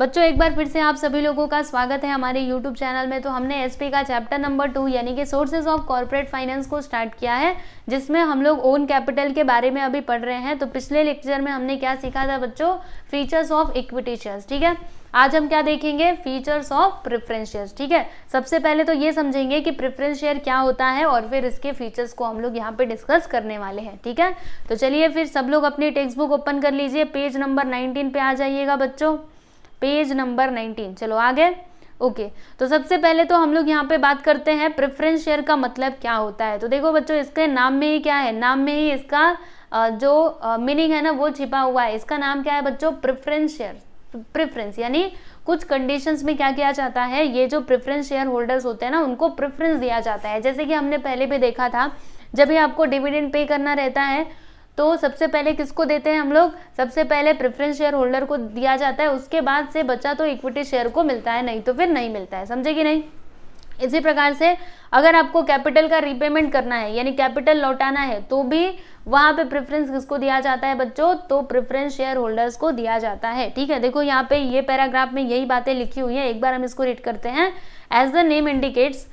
बच्चों एक बार फिर से आप सभी लोगों का स्वागत है हमारे YouTube चैनल में। तो हमने एसपी का चैप्टर नंबर 2 यानी कि सोर्सेज ऑफ कॉर्पोरेट फाइनेंस को स्टार्ट किया है, जिसमें हम लोग ओन कैपिटल के बारे में अभी पढ़ रहे हैं। तो पिछले लेक्चर में हमने क्या सीखा था बच्चों? Features of equity shares. ठीक है, आज हम क्या देखेंगे? Features of preference shares. ठीक है, सबसे पहले तो ये समझेंगे कि प्रेफरेंस शेयर क्या होता है और फिर इसके फीचर्स को हम लोग यहाँ पे डिस्कस करने वाले हैं। ठीक है, तो चलिए फिर सब लोग अपनी टेक्स्ट बुक ओपन कर लीजिए, पेज नंबर 19 पे आ जाइएगा बच्चों, पेज नंबर 19। चलो आगे। ओके, तो सबसे पहले तो हम लोग यहाँ पे बात करते हैं प्रेफरेंस शेयर का मतलब क्या होता है। तो देखो बच्चों, इसके नाम में ही क्या है, नाम में ही इसका जो मीनिंग है ना वो छिपा हुआ है। इसका नाम क्या है बच्चों? Preference share. प्रेफरेंस यानी कुछ कंडीशंस में क्या किया जाता है, ये जो प्रेफरेंस शेयर होल्डर्स होते हैं ना उनको प्रेफरेंस दिया जाता है। जैसे कि हमने पहले भी देखा था, जब भी आपको डिविडेंड पे करना रहता है तो सबसे पहले किसको देते हैं हम लोग? सबसे पहले प्रेफरेंस शेयर होल्डर को दिया जाता है, उसके बाद से बचा तो इक्विटी शेयर को मिलता है, नहीं तो फिर नहीं मिलता है। समझे कि नहीं? इसी प्रकार से अगर आपको कैपिटल का रीपेमेंट करना है यानी कैपिटल लौटाना है तो भी वहां पे प्रेफरेंस किसको दिया जाता है बच्चों? तो प्रेफरेंस शेयर होल्डर्स को दिया जाता है। ठीक है, देखो यहाँ पे ये पैराग्राफ में यही बातें लिखी हुई है, एक बार हम इसको रीड करते हैं। As the name indicates,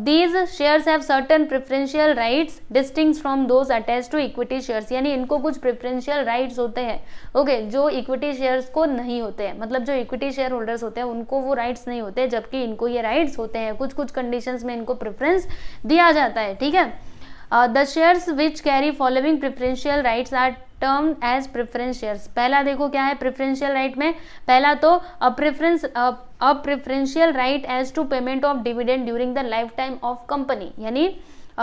these shares have certain preferential rights distinct from those attached to equity shares। यानी इनको कुछ preferential rights होते हैं, ओके, जो इक्विटी शेयर्स को नहीं होते हैं। मतलब जो इक्विटी शेयर होल्डर्स होते हैं उनको वो राइट्स नहीं होते, जबकि इनको ये राइट्स होते हैं। कुछ कुछ कंडीशंस में इनको प्रेफरेंस दिया जाता है। ठीक है, the shares which carry following preferential rights are term as preference shares. पहला देखो क्या है प्रेफरेंशियल राइट में, पहला तो a preferential right as to payment of dividend during the life time of company. यानी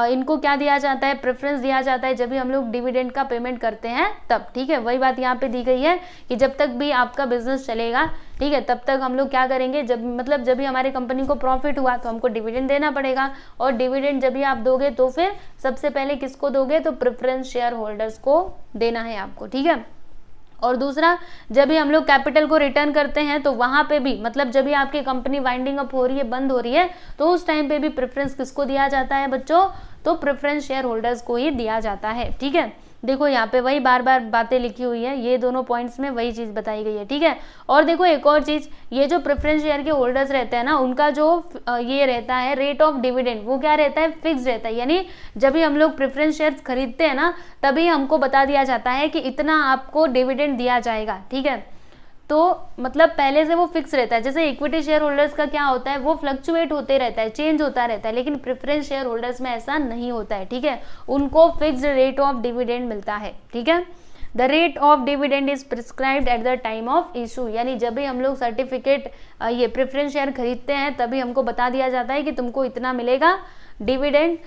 इनको क्या दिया जाता है? प्रेफरेंस दिया जाता है जब भी हम लोग डिविडेंड का पेमेंट करते हैं तब। ठीक है, वही बात यहाँ पे दी गई है कि जब तक भी आपका बिजनेस चलेगा, ठीक है, तब तक हम लोग क्या करेंगे, जब भी हमारी कंपनी को प्रॉफिट हुआ तो हमको डिविडेंड देना पड़ेगा, और डिविडेंड जब भी आप दोगे तो फिर सबसे पहले किसको दोगे? तो प्रेफरेंस शेयर होल्डर्स को देना है आपको। ठीक है, और दूसरा, जब भी हम लोग कैपिटल को रिटर्न करते हैं तो वहां पे भी, मतलब जब भी आपकी कंपनी वाइंडिंग अप हो रही है, बंद हो रही है, तो उस टाइम पे भी प्रेफरेंस किसको दिया जाता है बच्चों? तो प्रेफरेंस शेयर होल्डर्स को ही दिया जाता है। ठीक है, देखो यहाँ पे वही बार बार बातें लिखी हुई है, ये दोनों पॉइंट्स में वही चीज बताई गई है। ठीक है, और देखो एक और चीज, ये जो प्रेफरेंस शेयर के होल्डर्स रहते हैं ना, उनका जो ये रहता है रेट ऑफ डिविडेंड, वो क्या रहता है? फिक्स रहता है। यानी जब भी हम लोग प्रेफरेंस शेयर्स खरीदते हैं ना, तभी हमको बता दिया जाता है कि इतना आपको डिविडेंड दिया जाएगा। ठीक है, तो मतलब पहले से वो फिक्स रहता है। जैसे इक्विटी शेयर होल्डर्स का क्या होता है, वो फ्लक्चुएट होते रहता है, चेंज होता रहता है, लेकिन प्रेफरेंस शेयर होल्डर्स में ऐसा नहीं होता है। ठीक है, उनको फिक्स्ड रेट ऑफ डिविडेंड मिलता है। ठीक है, the rate of dividend is prescribed eight the time of issue. यानी जब भी हम लोग सर्टिफिकेट ये प्रेफरेंस शेयर खरीदते हैं तभी हमको बता दिया जाता है कि तुमको इतना मिलेगा डिविडेंड,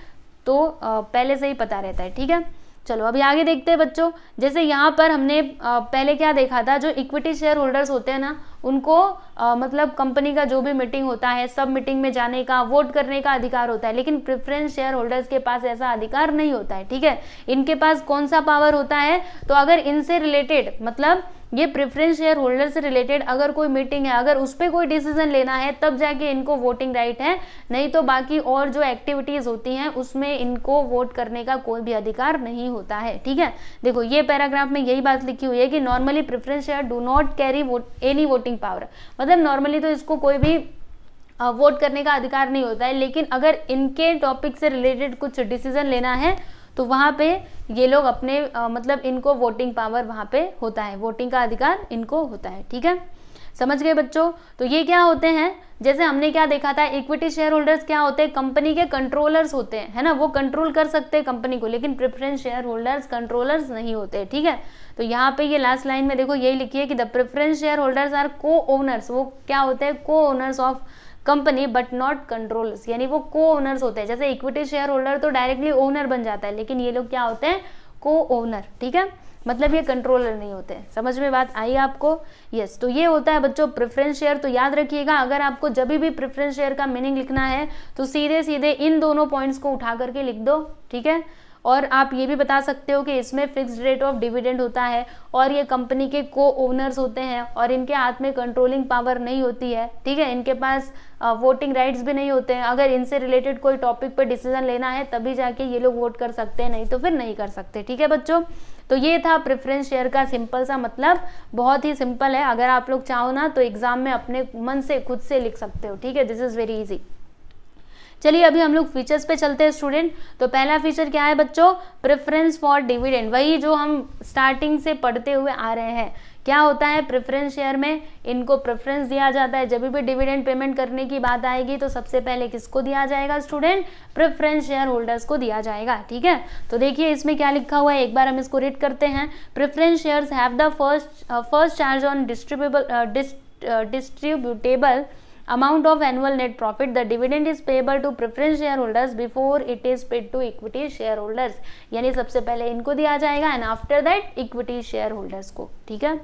तो पहले से ही पता रहता है। ठीक है, चलो अभी आगे देखते हैं बच्चों। जैसे यहाँ पर हमने पहले क्या देखा था, जो इक्विटी शेयर होल्डर्स होते हैं ना, उनको मतलब कंपनी का जो भी मीटिंग होता है, सब मीटिंग में जाने का, वोट करने का अधिकार होता है, लेकिन प्रेफरेंस शेयर होल्डर्स के पास ऐसा अधिकार नहीं होता है। ठीक है, इनके पास कौन सा पावर होता है? तो अगर इनसे रिलेटेड, मतलब ये प्रेफरेंस शेयर होल्डर से रिलेटेड अगर कोई मीटिंग है, अगर उस पर कोई डिसीजन लेना है, तब जाके इनको वोटिंग राइट है, नहीं तो बाकी और जो एक्टिविटीज होती हैं उसमें इनको वोट करने का कोई भी अधिकार नहीं होता है। ठीक है, देखो ये पैराग्राफ में यही बात लिखी हुई है कि normally preference share do not carry any voting power. मतलब नॉर्मली तो इसको कोई भी वोट करने का अधिकार नहीं होता है, लेकिन अगर इनके टॉपिक से रिलेटेड कुछ डिसीजन लेना है तो वहां पे ये लोग अपने मतलब इनको वोटिंग पावर वहां पे होता है, वोटिंग का अधिकार इनको होता है। ठीक है, समझ गए बच्चों? तो ये क्या होते हैं, जैसे हमने क्या देखा था, इक्विटी शेयर होल्डर्स क्या होते हैं? कंपनी के कंट्रोलर्स होते हैं, है ना, वो कंट्रोल कर सकते हैं कंपनी को, लेकिन प्रेफरेंस शेयर होल्डर्स कंट्रोलर्स नहीं होते। ठीक है, तो यहाँ पे ये लास्ट लाइन में देखो यही लिखी है कि the preference share holders are co owners. वो क्या होते हैं? Co owners of company but not controllers. यानी वो को ओनर्स होते हैं। जैसे इक्विटी शेयर होल्डर तो डायरेक्टली ओनर बन जाता है, लेकिन ये लोग क्या होते हैं? को ओनर। ठीक है, मतलब ये कंट्रोलर नहीं होते हैं। समझ में बात आई आपको? यस, तो ये होता है बच्चों प्रेफरेंस शेयर। तो याद रखिएगा, अगर आपको जब भी प्रेफरेंस शेयर का मीनिंग लिखना है तो सीधे सीधे इन दोनों पॉइंट्स को उठा करके लिख दो। ठीक है, और आप ये भी बता सकते हो कि इसमें फिक्स्ड रेट ऑफ डिविडेंड होता है और ये कंपनी के को ओनर्स होते हैं और इनके हाथ में कंट्रोलिंग पावर नहीं होती है। ठीक है, इनके पास वोटिंग राइट्स भी नहीं होते हैं। अगर इनसे रिलेटेड कोई टॉपिक पर डिसीजन लेना है तभी जाके ये लोग वोट कर सकते हैं, नहीं तो फिर नहीं कर सकते। ठीक है बच्चों, तो ये था प्रेफरेंस शेयर का सिंपल सा मतलब, बहुत ही सिंपल है। अगर आप लोग चाहो ना तो एग्जाम में अपने मन से खुद से लिख सकते हो, ठीक है, दिस इज वेरी इजी। चलिए अभी हम लोग फीचर्स पे चलते हैं स्टूडेंट। तो पहला फीचर क्या है बच्चों, प्रेफरेंस फॉर डिविडेंड, वही जो हम स्टार्टिंग से पढ़ते हुए आ रहे हैं। क्या होता है प्रेफरेंस शेयर में, इनको प्रेफरेंस दिया जाता है। जब भी डिविडेंड पेमेंट करने की बात आएगी तो सबसे पहले किसको दिया जाएगा स्टूडेंट, प्रेफरेंस शेयर होल्डर्स को दिया जाएगा, ठीक है। तो देखिए इसमें क्या लिखा हुआ है, एक बार हम इसको रीड करते हैं। Preference shares have the first charge on distributable amount of annual net profit. The dividend is payable to preference shareholders before it is paid to equity shareholders, यानी सबसे पहले इनको दिया जाएगा and after that equity share holders को, ठीक है।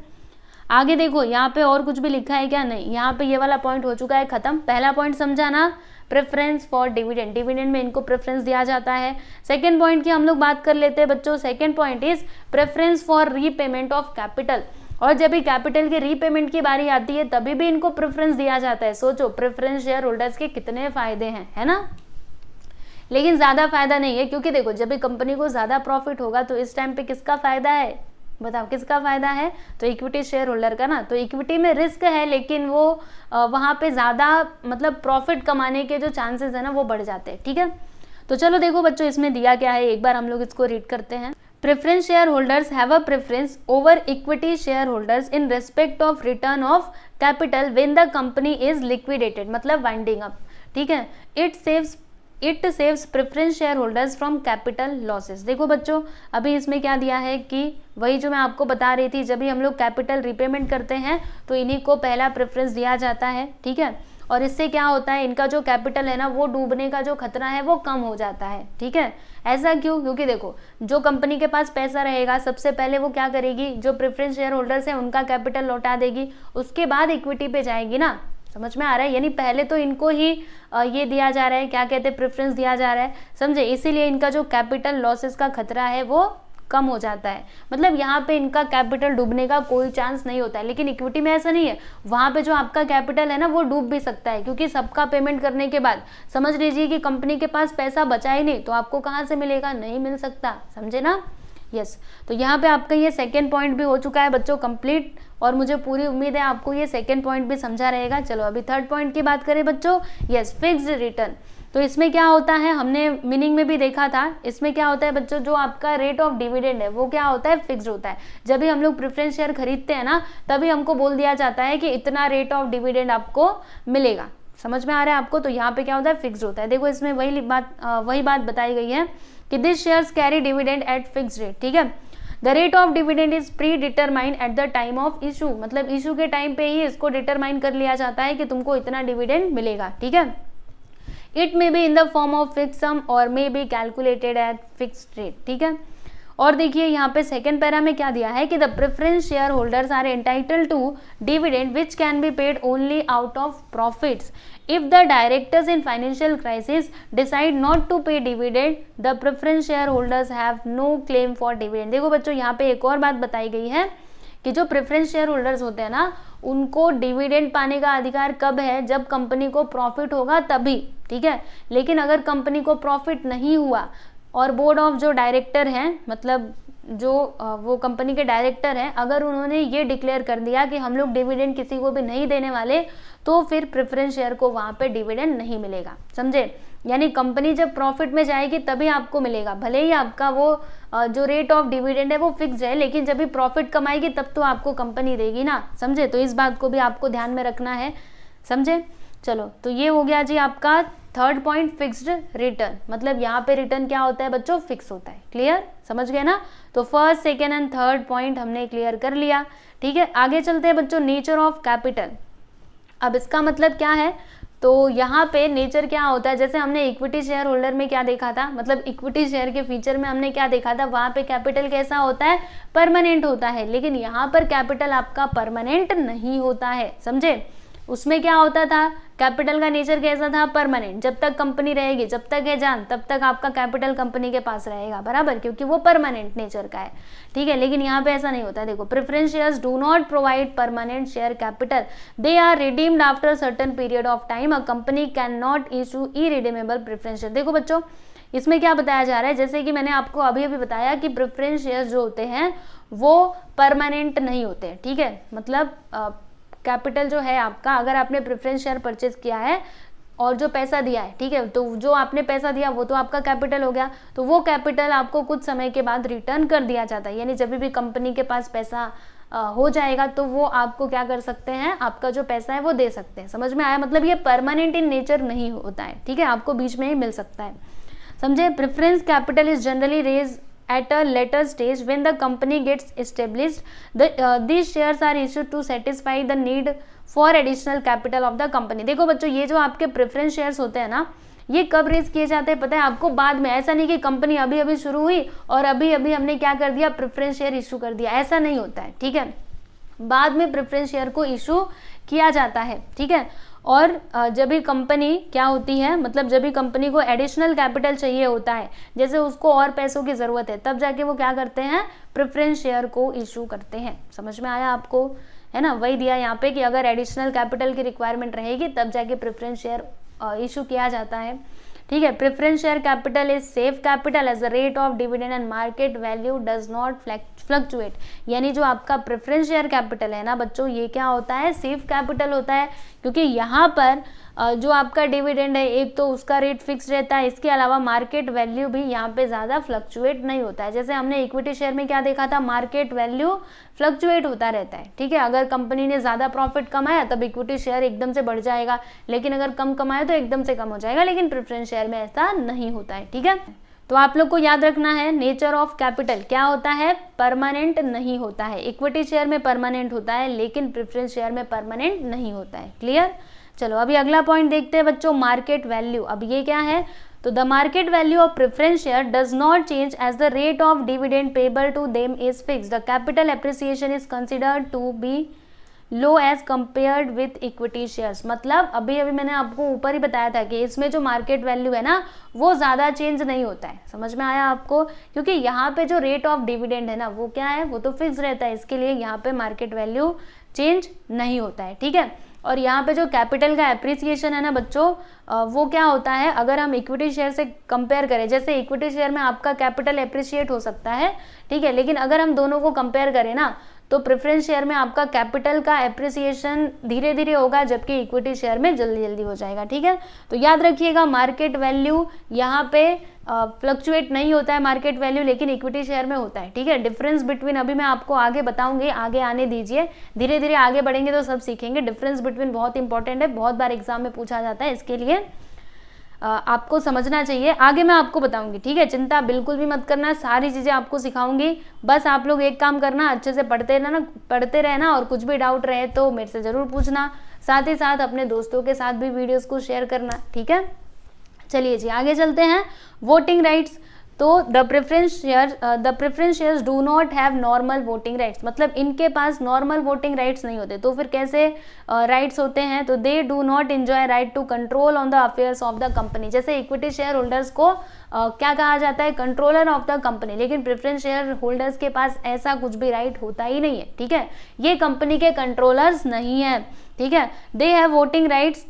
आगे देखो यहाँ पे और कुछ भी लिखा है क्या, नहीं, यहाँ पे ये वाला पॉइंट हो चुका है खत्म। पहला पॉइंट समझाना, प्रेफरेंस फॉर डिविडेंड, डिविडेंड में इनको प्रेफरेंस दिया जाता है। सेकेंड पॉइंट की हम लोग बात कर लेते हैं बच्चों। Second point is preference for repayment of capital, और जब भी कैपिटल की रीपेमेंट की बारी आती है तभी भी इनको प्रेफरेंस दिया जाता है। सोचो प्रेफरेंस शेयर होल्डर्स के कितने फायदे हैं, है ना। लेकिन ज्यादा फायदा नहीं है, क्योंकि देखो जब भी कंपनी को ज्यादा प्रॉफिट होगा तो इस टाइम पे किसका फायदा है, बताओ किसका फायदा है, तो इक्विटी शेयर होल्डर का ना। तो इक्विटी में रिस्क है, लेकिन वो वहां पे ज्यादा मतलब प्रॉफिट कमाने के जो चांसेस है ना वो बढ़ जाते हैं, ठीक है। तो चलो देखो बच्चों इसमें दिया क्या है, एक बार हम लोग इसको रीड करते हैं। Preference shareholders have a preference over equity shareholders in respect of return of capital when the company is liquidated, मतलब winding up, ठीक है। It saves preference shareholders from capital losses। देखो बच्चों अभी इसमें क्या दिया है कि वही जो मैं आपको बता रही थी, जब भी हम लोग कैपिटल रिपेमेंट करते हैं तो इन्हीं को पहला प्रेफरेंस दिया जाता है, ठीक है। और इससे क्या होता है, इनका जो कैपिटल है ना वो डूबने का जो खतरा है वो कम हो जाता है, ठीक है। ऐसा क्यों, क्योंकि देखो जो कंपनी के पास पैसा रहेगा सबसे पहले वो क्या करेगी, जो प्रेफरेंस शेयर होल्डर्स है उनका कैपिटल लौटा देगी, उसके बाद इक्विटी पे जाएगी ना, समझ में आ रहा है। यानी पहले तो इनको ही ये दिया जा रहा है, क्या कहते हैं, प्रेफरेंस दिया जा रहा है, समझे। इसीलिए इनका जो कैपिटल लॉसेस का खतरा है वो कम हो जाता है, मतलब यहाँ पे इनका कैपिटल डूबने का कोई चांस नहीं होता है। लेकिन इक्विटी में ऐसा नहीं है, वहां पे जो आपका कैपिटल है ना वो डूब भी सकता है, क्योंकि सबका पेमेंट करने के बाद समझ लीजिए कि कंपनी के पास पैसा बचा ही नहीं, तो आपको कहाँ से मिलेगा, नहीं मिल सकता, समझे ना। यस, तो यहाँ पे आपका ये सेकेंड पॉइंट भी हो चुका है बच्चों कंप्लीट, और मुझे पूरी उम्मीद है आपको ये सेकेंड पॉइंट भी समझा रहेगा। चलो अभी थर्ड पॉइंट की बात करें बच्चों। Yes, fixed return. तो इसमें क्या होता है, हमने मीनिंग में भी देखा था, इसमें क्या होता है बच्चों, जो आपका रेट ऑफ डिविडेंड है वो क्या होता है, फिक्स्ड होता है। जब भी हम लोग प्रेफरेंस शेयर खरीदते हैं ना तभी हमको बोल दिया जाता है कि इतना रेट ऑफ डिविडेंड आपको मिलेगा, समझ में आ रहा है आपको। तो यहाँ पे क्या होता है, फिक्स्ड होता है। देखो इसमें वही बात बताई गई है कि this shares carry dividend at fixed rate, ठीक है। The rate of dividend is pre determined at the time of issue, मतलब इशू के टाइम पे ही इसको डिटरमाइन कर लिया जाता है कि तुमको इतना डिविडेंड मिलेगा, ठीक है। It may be in the form of fix sum और may be calculated at fixed rate, ठीक है। और देखिए यहाँ पे सेकंड पैरा में क्या दिया है कि the preference share holders are entitled to dividend which can be paid only out of profits if the directors in financial crisis decide not to pay dividend the preference share holders have no claim for dividend. देखो बच्चों यहाँ पे एक और बात बताई गई है कि जो प्रेफरेंस शेयर होल्डर्स होते हैं ना उनको डिविडेंड पाने का अधिकार कब है, जब कंपनी को प्रॉफिट होगा तभी, ठीक है। लेकिन अगर कंपनी को प्रॉफिट नहीं हुआ और बोर्ड ऑफ जो डायरेक्टर हैं, मतलब जो वो कंपनी के डायरेक्टर हैं, अगर उन्होंने ये डिक्लेयर कर दिया कि हम लोग डिविडेंड किसी को भी नहीं देने वाले, तो फिर प्रेफरेंस शेयर को वहां पे डिविडेंड नहीं मिलेगा, समझे। यानी कंपनी जब प्रॉफिट में जाएगी तभी आपको मिलेगा, भले ही आपका वो जो रेट ऑफ डिविडेंड है वो फिक्स है, लेकिन जब भी प्रॉफिट कमाएगी तब तो आपको कंपनी देगी ना, समझे। तो इस बात को भी आपको ध्यान में रखना है, समझे। चलो तो ये हो गया जी आपका थर्ड पॉइंट, फिक्स्ड रिटर्न। मतलब यहाँ पे रिटर्न क्या होता है बच्चों, फिक्स होता है। क्लियर, समझ गए ना। तो first, second and third point हमने क्लियर कर लिया, ठीक है। आगे चलते हैं बच्चों, नेचर ऑफ कैपिटल। अब इसका मतलब क्या है, तो यहाँ पे नेचर क्या होता है, जैसे हमने इक्विटी शेयर होल्डर में क्या देखा था, मतलब इक्विटी शेयर के फीचर में हमने क्या देखा था, वहां पे कैपिटल कैसा होता है, परमानेंट होता है। लेकिन यहाँ पर कैपिटल आपका परमानेंट नहीं होता है, समझे। उसमें क्या होता था, कैपिटल का नेचर कैसा था, परमानेंट। जब तक कंपनी रहेगी, जब तक है जान, तब तक आपका कैपिटल कंपनी के पास रहेगा, बराबर, क्योंकि वो परमानेंट नेचर का है, ठीक है। लेकिन यहाँ पे ऐसा नहीं होता है। देखो, preference shares do not provide permanent share capital, they are redeemed after certain period of time. A company can not issue irredeemable preference share. देखो बच्चों, इसमें क्या बताया जा रहा है, जैसे कि मैंने आपको अभी अभी बताया कि प्रेफरेंस शेयर्स जो होते हैं वो परमानेंट नहीं होते, ठीक है। मतलब कैपिटल जो है आपका, अगर आपने प्रेफरेंस शेयर परचेज किया है और जो पैसा दिया है, ठीक है, तो जो आपने पैसा दिया वो तो आपका कैपिटल हो गया, तो वो कैपिटल आपको कुछ समय के बाद रिटर्न कर दिया जाता है। यानी जब भी कंपनी के पास पैसा हो जाएगा तो वो आपको क्या कर सकते हैं, आपका जो पैसा है वो दे सकते हैं। समझ में आया? मतलब ये परमानेंट इन नेचर नहीं होता है, ठीक है, आपको बीच में ही मिल सकता है। समझे? Preference capital is generally raise at a later stage when the company gets established. These shares are issued to satisfy the need for additional capital of the company. देखो बच्चों, ये जो आपके प्रेफरेंस शेयर्स होते हैं ना, ये कब रेज किए जाते हैं पता है आपको? बाद में। ऐसा नहीं कि कंपनी अभी अभी शुरू हुई और अभी अभी हमने क्या कर दिया, प्रेफरेंस शेयर इशू कर दिया, ऐसा नहीं होता है, ठीक है। बाद में प्रेफरेंस शेयर को इशू किया जाता है, ठीक है। और जब भी कंपनी क्या होती है, मतलब जब भी कंपनी को एडिशनल कैपिटल चाहिए होता है, जैसे उसको और पैसों की ज़रूरत है, तब जाके वो क्या करते हैं, प्रेफरेंस शेयर को इशू करते हैं। समझ में आया आपको? है ना, वही दिया यहाँ पे कि अगर एडिशनल कैपिटल की रिक्वायरमेंट रहेगी तब जाके प्रेफरेंस शेयर इशू किया जाता है, ठीक है। Preference share capital is safe capital as the rate of dividend and market value does not fluctuate. यानी जो आपका प्रेफरेंस शेयर कैपिटल है ना बच्चों, ये क्या होता है, सेफ कैपिटल होता है, क्योंकि यहाँ पर जो आपका डिविडेंड है एक तो उसका रेट फिक्स रहता है, इसके अलावा मार्केट वैल्यू भी यहाँ पे ज़्यादा फ्लक्चुएट नहीं होता है। जैसे हमने इक्विटी शेयर में क्या देखा था, मार्केट वैल्यू फ्लक्चुएट होता रहता है, ठीक है। अगर कंपनी ने ज़्यादा प्रॉफिट कमाया तब इक्विटी शेयर एकदम से बढ़ जाएगा, लेकिन अगर कम कमाया तो एकदम से कम हो जाएगा, लेकिन प्रेफरेंस शेयर में ऐसा नहीं होता है, ठीक है। तो आप लोग को याद रखना है, नेचर ऑफ कैपिटल क्या होता है, परमानेंट नहीं होता है। इक्विटी शेयर में परमानेंट होता है, लेकिन प्रेफरेंस शेयर में परमानेंट नहीं होता है। क्लियर? चलो अभी अगला पॉइंट देखते हैं बच्चों, मार्केट वैल्यू। अब ये क्या है, तो the market value of preference share does not change as the rate of dividend payable to them is fixed. The capital appreciation is considered to be low as compared with equity shares. मतलब अभी अभी मैंने आपको ऊपर ही बताया था कि इसमें जो मार्केट वैल्यू है ना वो ज़्यादा चेंज नहीं होता है। समझ में आया आपको? क्योंकि यहाँ पे जो रेट ऑफ डिविडेंड है ना वो क्या है, वो तो फिक्स रहता है, इसके लिए यहाँ पे मार्केट वैल्यू चेंज नहीं होता है, ठीक है। और यहाँ पे जो कैपिटल का एप्रिसिएशन है ना बच्चों, वो क्या होता है, अगर हम इक्विटी शेयर से कंपेयर करें, जैसे इक्विटी शेयर में आपका कैपिटल एप्रिशिएट हो सकता है, ठीक है, लेकिन अगर हम दोनों को कंपेयर करें ना तो प्रेफरेंस शेयर में आपका कैपिटल का एप्रिसिएशन धीरे धीरे होगा, जबकि इक्विटी शेयर में जल्दी जल्दी हो जाएगा, ठीक है। तो याद रखिएगा, मार्केट वैल्यू यहाँ पे फ्लक्चुएट नहीं होता है मार्केट वैल्यू, लेकिन इक्विटी शेयर में होता है, ठीक है। डिफरेंस बिटवीन अभी मैं आपको आगे बताऊंगी, आगे आने दीजिए, धीरे धीरे आगे बढ़ेंगे तो सब सीखेंगे। डिफरेंस बिटवीन बहुत इंपॉर्टेंट है, बहुत बार एग्जाम में पूछा जाता है, इसके लिए आपको समझना चाहिए। आगे मैं आपको बताऊंगी, ठीक है, चिंता बिल्कुल भी मत करना, सारी चीज़ें आपको सिखाऊंगी। बस आप लोग एक काम करना, अच्छे से पढ़ते रहना और कुछ भी डाउट रहे तो मेरे से ज़रूर पूछना, साथ ही साथ अपने दोस्तों के साथ भी वीडियोस को शेयर करना, ठीक है। चलिए जी आगे चलते हैं। वोटिंग राइट्स, तो the preference shares do not have normal voting rights, मतलब इनके पास नॉर्मल वोटिंग राइट्स नहीं होते। तो फिर कैसे राइट्स होते हैं, तो they do not enjoy right to control on the affairs of the company. जैसे इक्विटी शेयर होल्डर्स को क्या कहा जाता है, कंट्रोलर ऑफ द कंपनी, लेकिन प्रेफरेंस शेयर होल्डर्स के पास ऐसा कुछ भी राइट होता ही नहीं है, ठीक है। ये कंपनी के कंट्रोलर्स नहीं है, ठीक है। They have voting rights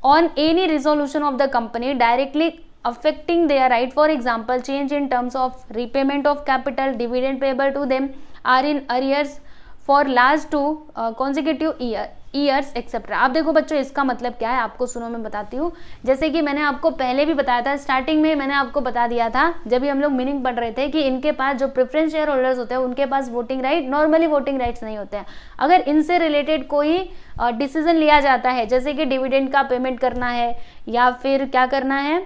on any resolution of the company directly affecting their right. For example, change in terms of repayment of capital, dividend payable to them are in arrears for last 2 consecutive years etc. आप देखो बच्चों, इसका मतलब क्या है आपको सुनो, मैं बताती हूँ। जैसे कि मैंने आपको पहले भी बताया था, स्टार्टिंग में मैंने आपको बता दिया था जब भी हम लोग मीनिंग पढ़ रहे थे कि इनके पास जो प्रेफरेंस शेयर होल्डर्स होते हैं उनके पास voting right, normally voting rights नहीं होते हैं। अगर इनसे रिलेटेड कोई डिसीजन लिया जाता है, जैसे कि डिविडेंड का पेमेंट करना है या फिर क्या करना है,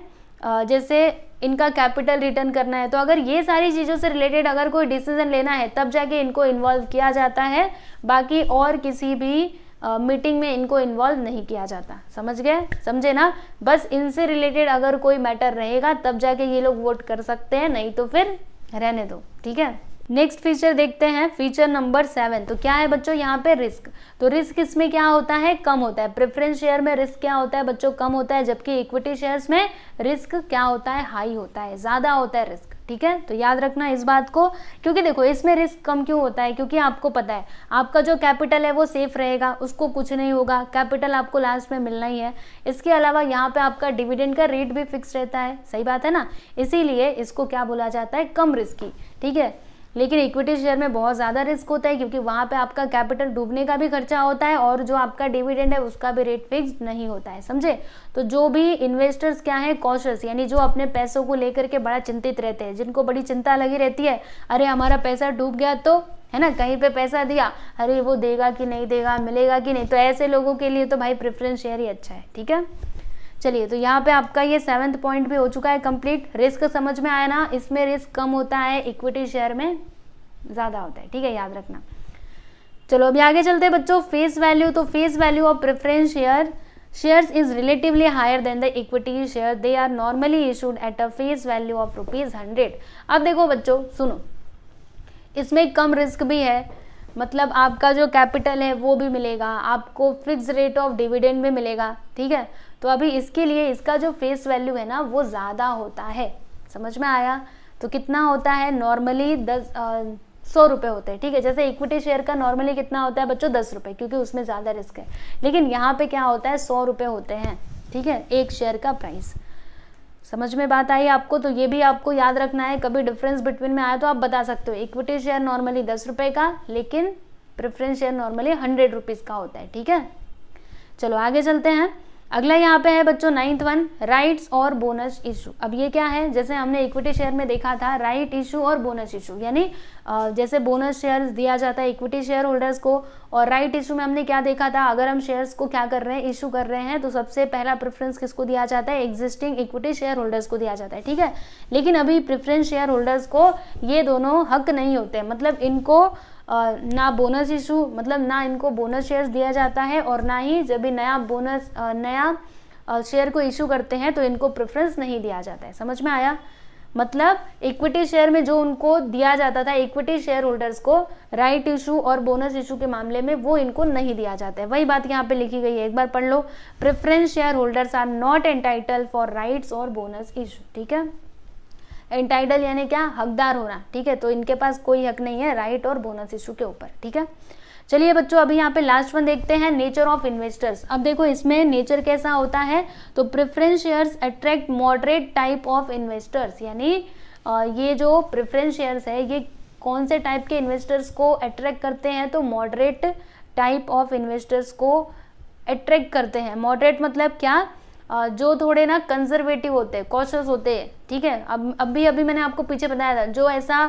जैसे इनका कैपिटल रिटर्न करना है, तो अगर ये सारी चीज़ों से रिलेटेड अगर कोई डिसीजन लेना है तब जाके इनको इन्वॉल्व किया जाता है, बाकी और किसी भी मीटिंग में इनको इन्वॉल्व नहीं किया जाता। समझ गए? समझे ना? बस इनसे रिलेटेड अगर कोई मैटर रहेगा तब जाके ये लोग वोट कर सकते हैं, नहीं तो फिर रहने दो, ठीक है। नेक्स्ट फीचर देखते हैं, फीचर नंबर 7। तो क्या है बच्चों यहाँ पे, रिस्क। तो रिस्क इसमें क्या होता है, कम होता है। प्रेफरेंस शेयर में रिस्क क्या होता है बच्चों, कम होता है, जबकि इक्विटी शेयर्स में रिस्क क्या होता है, हाई होता है, ज़्यादा होता है रिस्क, ठीक है, तो याद रखना इस बात को, क्योंकि देखो इसमें रिस्क कम क्यों होता है, क्योंकि आपको पता है आपका जो कैपिटल है वो सेफ रहेगा, उसको कुछ नहीं होगा, कैपिटल आपको लास्ट में मिलना ही है। इसके अलावा यहाँ पे आपका डिविडेंड का रेट भी फिक्स रहता है, सही बात है ना, इसीलिए इसको क्या बोला जाता है, कम रिस्की। ठीक है, लेकिन इक्विटी शेयर में बहुत ज़्यादा रिस्क होता है, क्योंकि वहाँ पे आपका कैपिटल डूबने का भी खर्चा होता है और जो आपका डिविडेंड है उसका भी रेट फिक्स नहीं होता है, समझे। तो जो भी इन्वेस्टर्स क्या है, कॉशियस, यानी जो अपने पैसों को लेकर के बड़ा चिंतित रहते हैं, जिनको बड़ी चिंता लगी रहती है, अरे हमारा पैसा डूब गया तो, है ना, कहीं पे पैसा दिया, अरे वो देगा कि नहीं देगा, मिलेगा कि नहीं, तो ऐसे लोगों के लिए तो भाई प्रेफरेंस शेयर ही अच्छा है। ठीक है, चलिए, तो यहाँ पे आपका ये 7th पॉइंट भी हो चुका है कंप्लीट। रिस्क समझ में आया ना, इसमें रिस्क कम होता है, इक्विटी शेयर में ज़्यादा होता है। ठीक है, याद रखना। चलो अभी आगे चलते हैं बच्चों। फेस वैल्यू, तो face value of preference shares is relatively higher than the equity share, they are normally issued at a face value of ₹100। अब देखो बच्चों सुनो, इसमें कम रिस्क भी है, मतलब आपका जो कैपिटल है वो भी मिलेगा, आपको फिक्स रेट ऑफ डिविडेंड भी मिलेगा। ठीक है, तो अभी इसके लिए इसका जो फेस वैल्यू है ना वो ज़्यादा होता है, समझ में आया। तो कितना होता है, नॉर्मली 100 रुपये होते हैं। ठीक है, जैसे इक्विटी शेयर का नॉर्मली कितना होता है बच्चों, 10 रुपये, क्योंकि उसमें ज़्यादा रिस्क है, लेकिन यहाँ पे क्या होता है, 100 रुपये होते हैं। ठीक है, एक शेयर का प्राइस। समझ में बात आई आपको, तो ये भी आपको याद रखना है, कभी डिफरेंस बिटवीन में आया तो आप बता सकते हो। इक्विटी शेयर नॉर्मली 10 रुपये का, लेकिन प्रेफरेंस शेयर नॉर्मली 100 रुपीज़ का होता है। ठीक है, चलो आगे चलते हैं। अगला यहाँ पे है बच्चों 9th वन, राइट्स और बोनस इशू। अब ये क्या है, जैसे हमने इक्विटी शेयर में देखा था राइट इशू और बोनस इशू, यानी जैसे बोनस शेयर्स दिया जाता है इक्विटी शेयर होल्डर्स को, और राइट इशू में हमने क्या देखा था, अगर हम शेयर्स को क्या कर रहे हैं, इशू कर रहे हैं, तो सबसे पहला प्रेफरेंस किसको दिया जाता है, एग्जिस्टिंग इक्विटी शेयर होल्डर्स को दिया जाता है। ठीक है, लेकिन अभी प्रेफरेंस शेयर होल्डर्स को ये दोनों हक नहीं होते, मतलब इनको ना बोनस इशू, मतलब ना इनको बोनस शेयर्स दिया जाता है, और ना ही जब भी नया शेयर को इशू करते हैं तो इनको प्रेफरेंस नहीं दिया जाता है। समझ में आया, मतलब इक्विटी शेयर में जो उनको दिया जाता था इक्विटी शेयर होल्डर्स को, राइट इशू और बोनस इशू के मामले में वो इनको नहीं दिया जाता है। वही बात यहाँ पे लिखी गई है, एक बार पढ़ लो। Preference share holders are not entitled for rights और बोनस इशू। ठीक है, एंटाइटल यानी क्या, हकदार होना। ठीक है, तो इनके पास कोई हक नहीं है राइट और बोनस इशू के ऊपर। ठीक है, चलिए बच्चों अभी यहाँ पे लास्ट वन देखते हैं, नेचर ऑफ इन्वेस्टर्स। अब देखो इसमें नेचर कैसा होता है, तो preference shares attract moderate type of investors, यानी ये जो प्रेफरेंस शेयर्स है ये कौन से टाइप के इन्वेस्टर्स को अट्रैक्ट करते हैं, तो मॉडरेट टाइप ऑफ इन्वेस्टर्स को अट्रैक्ट करते हैं। मॉडरेट मतलब क्या, जो थोड़े ना कंजर्वेटिव होते हैं, कॉशियस होते हैं। ठीक है, अब अभी मैंने आपको पीछे बताया था, जो ऐसा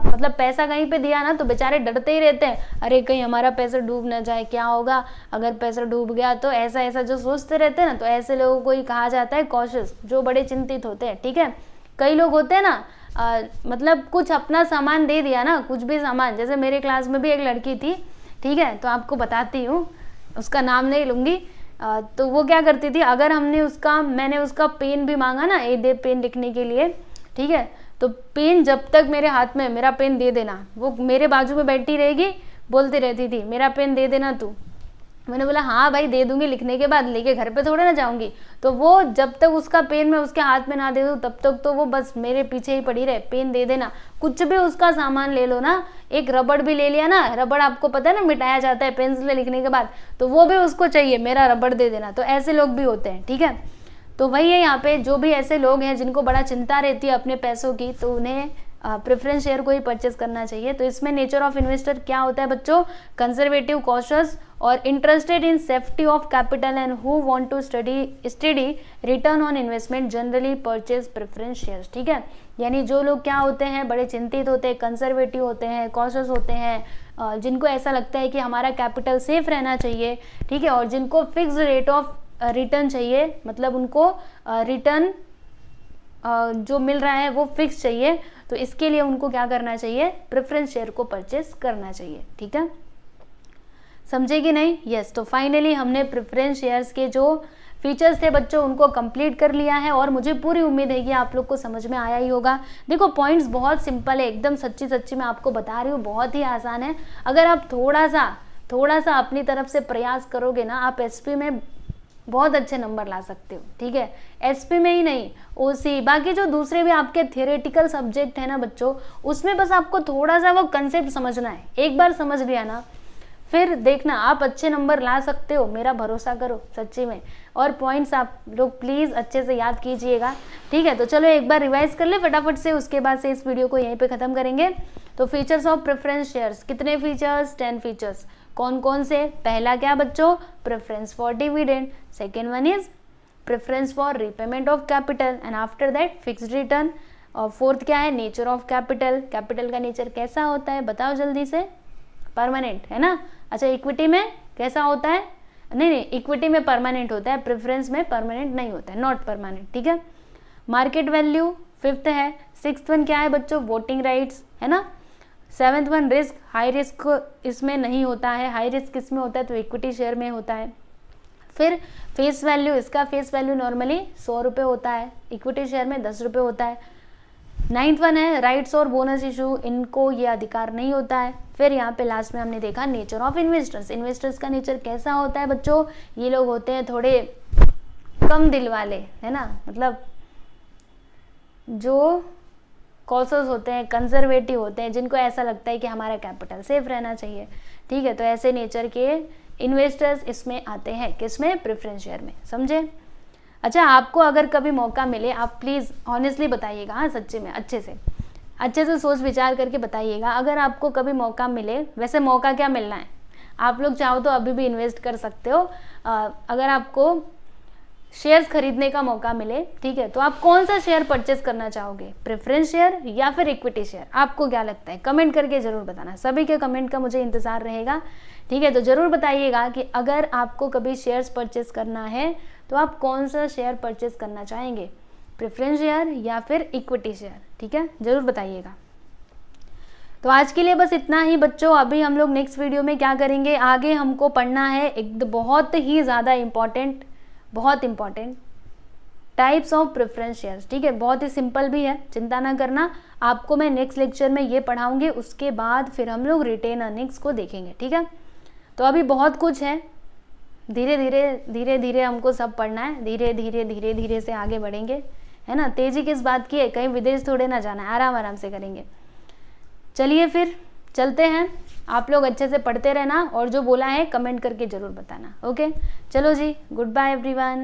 मतलब पैसा कहीं पे दिया ना तो बेचारे डरते ही रहते हैं, अरे कहीं हमारा पैसा डूब ना जाए, क्या होगा अगर पैसा डूब गया, तो ऐसा जो सोचते रहते हैं ना, तो ऐसे लोगों को ही कहा जाता है कॉशियस, जो बड़े चिंतित होते हैं। ठीक है, कई लोग होते हैं ना मतलब कुछ अपना सामान दे दिया ना, कुछ भी सामान, जैसे मेरे क्लास में भी एक लड़की थी, ठीक है, तो आपको बताती हूँ, उसका नाम नहीं लूँगी, तो वो क्या करती थी, अगर मैंने उसका पेन भी मांगा ना, ए दे पेन लिखने के लिए, ठीक है, तो पेन जब तक मेरे हाथ में, मेरा पेन दे देना, वो मेरे बाजू में बैठी रहेगी, बोलती रहती थी मेरा पेन दे देना तू। मैंने बोला हाँ भाई दे दूंगी, लिखने के बाद लेके घर पे थोड़े ना जाऊंगी। तो वो जब तक उसका पेन मैं उसके हाथ में ना दे दूँ तब तक तो वो बस मेरे पीछे ही पड़ी रहे, पेन दे देना। कुछ भी उसका सामान ले लो ना, एक रबड़ भी ले लिया ना, रबड़ आपको पता है ना मिटाया जाता है पेंसिल लिखने के बाद, तो वो भी उसको चाहिए मेरा रबड़ दे देना। तो ऐसे लोग भी होते हैं। ठीक है, तो वही है यहाँ पे, जो भी ऐसे लोग हैं जिनको बड़ा चिंता रहती है अपने पैसों की, तो उन्हें प्रेफरेंस शेयर को ही परचेस करना चाहिए। तो इसमें नेचर ऑफ इन्वेस्टर क्या होता है बच्चों, कंजर्वेटिव, कॉशियस और interested in safety of capital and who want to study return on investment generally purchase preference shares. ठीक है, यानी जो लोग क्या होते हैं, बड़े चिंतित होते हैं, कंजर्वेटिव होते हैं, कॉशियस होते हैं, जिनको ऐसा लगता है कि हमारा कैपिटल सेफ रहना चाहिए, ठीक है, और जिनको फिक्स रेट ऑफ रिटर्न चाहिए, मतलब उनको रिटर्न जो मिल रहा है वो फिक्स चाहिए, तो इसके लिए उनको क्या करना चाहिए, प्रेफरेंस शेयर को परचेस करना चाहिए। ठीक है, समझे कि नहीं? यस, तो फाइनली हमने प्रेफरेंस शेयर्स के जो फीचर्स थे बच्चों उनको कंप्लीट कर लिया है, और मुझे पूरी उम्मीद है कि आप लोग को समझ में आया ही होगा। देखो पॉइंट्स बहुत सिंपल है, एकदम सच्ची मैं आपको बता रही हूँ, बहुत ही आसान है। अगर आप थोड़ा सा अपनी तरफ से प्रयास करोगे ना, आप एसपी में बहुत अच्छे नंबर ला सकते हो, ठीक है। एसपी में ही नहीं, ओसी, बाकी जो दूसरे भी आपके थियोरेटिकल सब्जेक्ट है ना बच्चों, उसमें बस आपको थोड़ा सा वो कंसेप्ट समझना है। एक बार समझ लिया ना, फिर देखना आप अच्छे नंबर ला सकते हो, मेरा भरोसा करो सच्ची में। और पॉइंट्स आप लोग प्लीज़ अच्छे से याद कीजिएगा, ठीक है। तो चलो एक बार रिवाइज कर ले फटाफट से, उसके बाद से इस वीडियो को यहीं पे ख़त्म करेंगे। तो फीचर्स ऑफ प्रेफरेंस शेयर्स, कितने फीचर्स? 10 फीचर्स। कौन कौन से? पहला क्या बच्चों? Preference for dividend. Second one is preference for repayment of capital and after that fixed return. और फोर्थ क्या है? Nature of capital. कैपिटल का नेचर कैसा होता है बताओ जल्दी से? परमानेंट, है ना। अच्छा, इक्विटी में कैसा होता है? नहीं, इक्विटी में परमानेंट होता है, प्रेफरेंस में परमानेंट नहीं होता है, नॉट परमानेंट, ठीक है। मार्केट वैल्यू फिफ्थ है। सिक्स्थ वन क्या है बच्चों? वोटिंग राइट्स, है ना। Seventh one risk, high risk इसमें नहीं होता है, हाई रिस्क इसमें होता है तो इक्विटी शेयर में होता है। फिर फेस वैल्यू, इसका फेस वैल्यू नॉर्मली 100 रुपये होता है, इक्विटी शेयर में 10 रुपये होता है। नाइन्थ वन है राइट्स और बोनस इशू, इनको ये अधिकार नहीं होता है। फिर यहाँ पे लास्ट में हमने देखा नेचर ऑफ इन्वेस्टर्स। इन्वेस्टर्स का नेचर कैसा होता है बच्चों? ये लोग होते हैं थोड़े कम दिल वाले, है ना, मतलब जो कॉशस होते हैं, कंजर्वेटिव होते हैं, जिनको ऐसा लगता है कि हमारा कैपिटल सेफ रहना चाहिए, ठीक है। तो ऐसे नेचर के इन्वेस्टर्स इसमें आते हैं, किसमें? प्रेफरेंस शेयर में, समझे। अच्छा, आपको अगर कभी मौका मिले, आप प्लीज़ ऑनेस्टली बताइएगा, हाँ सच्चे में अच्छे से सोच विचार करके बताइएगा। अगर आपको कभी मौका मिले, वैसे मौका क्या मिलना है, आप लोग चाहो तो अभी भी इन्वेस्ट कर सकते हो। अगर आपको शेयर्स खरीदने का मौका मिले, ठीक है, तो आप कौन सा शेयर परचेस करना चाहोगे? प्रेफरेंस शेयर या फिर इक्विटी शेयर? आपको क्या लगता है? कमेंट करके ज़रूर बताना, सभी के कमेंट का मुझे इंतज़ार रहेगा, ठीक है। तो ज़रूर बताइएगा कि अगर आपको कभी शेयर्स परचेस करना है तो आप कौन सा शेयर परचेस करना चाहेंगे? प्रेफरेंस शेयर या फिर इक्विटी शेयर, ठीक है, ज़रूर बताइएगा। तो आज के लिए बस इतना ही बच्चों। अभी हम लोग नेक्स्ट वीडियो में क्या करेंगे, आगे हमको पढ़ना है एक बहुत ही ज़्यादा इम्पॉर्टेंट, बहुत important types of preference shares, ठीक है। बहुत ही सिंपल भी है, चिंता ना करना, आपको मैं नेक्स्ट लेक्चर में ये पढ़ाऊंगी, उसके बाद फिर हम लोग रिटेन अर्निंग्स को देखेंगे, ठीक है। तो अभी बहुत कुछ है, धीरे धीरे हमको सब पढ़ना है, धीरे धीरे से आगे बढ़ेंगे, है ना। तेजी किस बात की है, कहीं विदेश थोड़े ना जाना है, आराम आराम से करेंगे। चलिए फिर चलते हैं, आप लोग अच्छे से पढ़ते रहना और जो बोला है कमेंट करके ज़रूर बताना, ओके। चलो जी, गुड बाय एवरीवन।